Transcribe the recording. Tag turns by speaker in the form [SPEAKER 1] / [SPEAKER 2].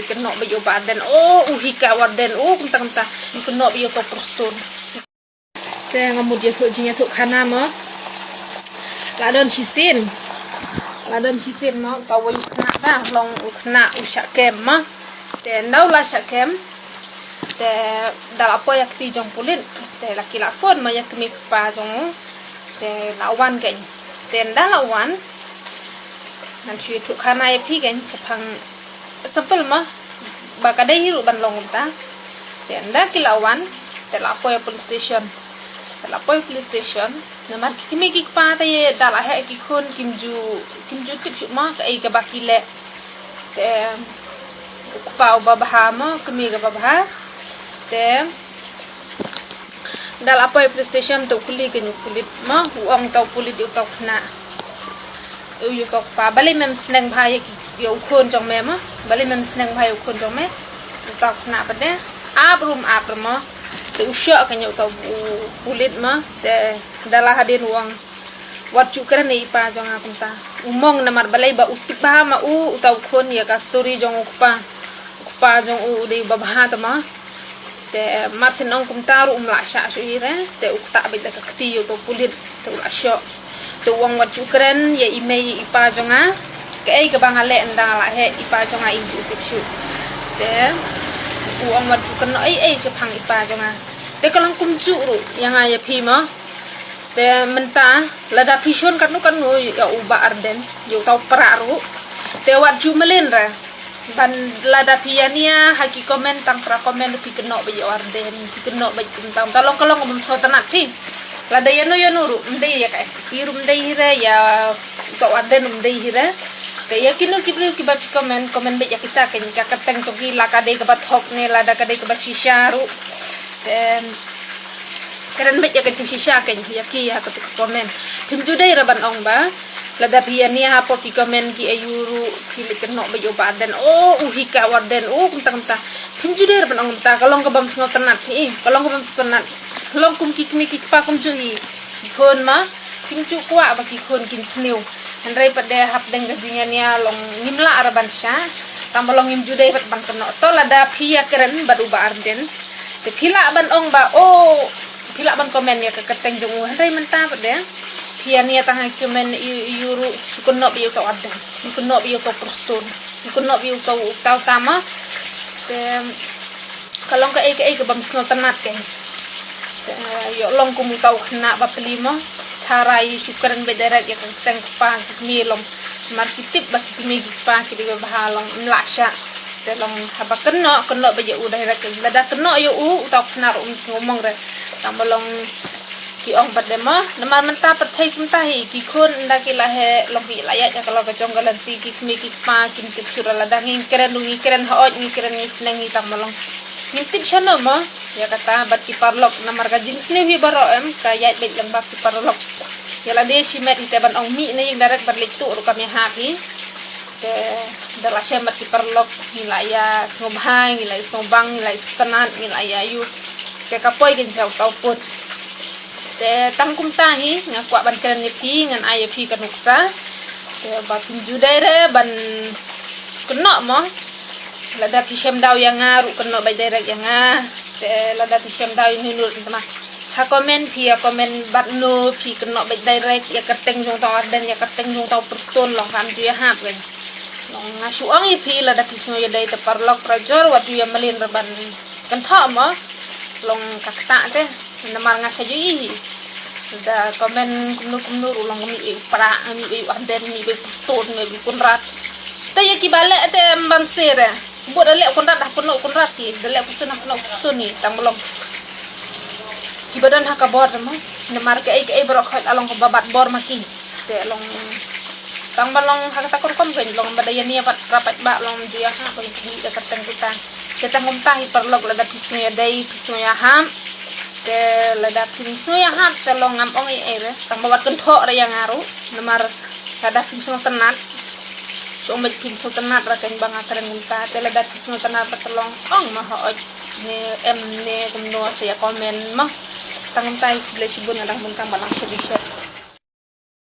[SPEAKER 1] kena bayo badan uhika warden kenta kena bayo to proston te ngamud ya thuk jinya thuk khana ma ladon chisin ma tawo khana da long khana usha kem ma te ndau la sha kem te dal apo yak ti jong pulit te laki la phone ma yak mi pa jong te lawan gen te nda lawan nan chui thuk khana ya phi gen chapang sepel mah bakadai hiru ban long ta tenda kilawan tela poy police station namar kimi ki pa ta ye dala he ki khon kimju tip shu ma ka ai ka bakile te pau babha ma kimi ga babha te dala poy police station to kuli ke kulit ma uang tau kulit yu tau khna yu tau pa bali mem sneng bhai ki yo khon jong me ma bali mem sneng bhai khon jong me tau khna pa de abrum ma te usha ka nyu tau kulit ma te dala hadin uang wat chu kran nei pa jong a kunta umong na mar balai ba utip ba ma tau khon ya ka story jong pa jong de ba bha ta ma te mar senong kunta ru la sha su ire te ukta ba ka kti yo tau kulit te la sha te uang wat chu kran ya email ipa jong a ke ai ka bang ale ndang la he ipa jong a inju tip shu te uang wat chu kan ai se phang ipa jong a te kalang kumju ru yang aya phi ma te menta lada pison kan nu ya uba arden yo tau pra ru te wat ju melen ra ban lada piania haki komen tang pra komen pi keno ba yo arden pi keno ba tang tolong ngom so tanat phi lada yano ru mdei ya ka piru mdei hira ya to arden mdei hira te ya kinu kiblu ki ba komen be ya kita kan ka kateng toki la ka de ka bat hok ne lada ka de ka ba shisha ru keren bet ya kecing sisa ken ya ki ya ke komen tim judai raban ong ba lada piania hapo ki komen ki ayuru pili keno bayo badan uhika warden kunta tim judai raban ong ta kalong ka bam sngot tenat kalong ka bam tenat long kum ki pa kum juhi khon ma kim chu kwa ba ki khon kin sniu handrai pada hap deng gajinya nia long nimla araban sha tambalong im judai pat bang keno to lada pia keren badu ba arden te pila ban ong ba pila ban komen ya ke keteng jong handai menta pada piania tang komen yuru sukono biu to arden sukono biu to proston sukono biu to tau tama te kalong ka ai ke bam snot tenat ke yo long kum tau khna ba pelimo tharai syukuran bedarat ya keteng pa milom markitip ba kimi pa ki ba bahalong mlasha te long haba keno ba ya udah ra ke lada keno yo tau khna ru ngomong re tambalong ki ong padema namar menta perthai kunta hi ki khon ndaki lahe long hi layak ya kalau kacong galanti ki kimi ki pa kin tip surala dangin keren hooj ni keren ni seneng hi tambalong ngintip sono mo ya kata bat ki parlok namar ka jenis ni hi baro kayat bet lang bak ki parlok ya la de shimet ite ban ong mi ne yang darat berlik tu ru kami happy te dala shemat ki parlok nilaya ngobhang nilai sobang nilai tenat nilaya yu te kapoy gin sa tau put te tangkum tahi ngakwa ban keren ni pi ngan ayo pi kanuksa te ba pinjudai re ban kena mo lada pisem daw yang ngaru kena bay direct yang te lada pisem daw ini nur teman ha komen pi komen bat no pi kena bay direct ya keteng jong tau arden ya keteng jong tau perston long kam tu ya hap kan long ngasuang i pi lada pisno ya dai te parlok prajor watu ya melin reban kan tha mo long kakta te namar ngasaju i da komen kumnu long mi pra mi arden mi perston mi kunrat te ya kibale te mbansere buat dalek konrat dah penuh konrat ki dalek pustun dah penuh pustun ni tambolong kibadan hakabor mo nemar ke ai borok along babat bor maki te long tambolong hakata kon ben long badayan ni pat rapat ba long juya ha ko ni ka kateng kita ngumtah perlog lada pisnya dai pisnya ham te lada pisnya ham te long ngampong ere tambawat kenthok ra yang ngaru nemar kada pisnya tenat somet pin sultanat rakan bang akaren minta tele dat sultanat petelong mah ne kumno saya komen mah tangum tai blesibun adang muntang balang sedisha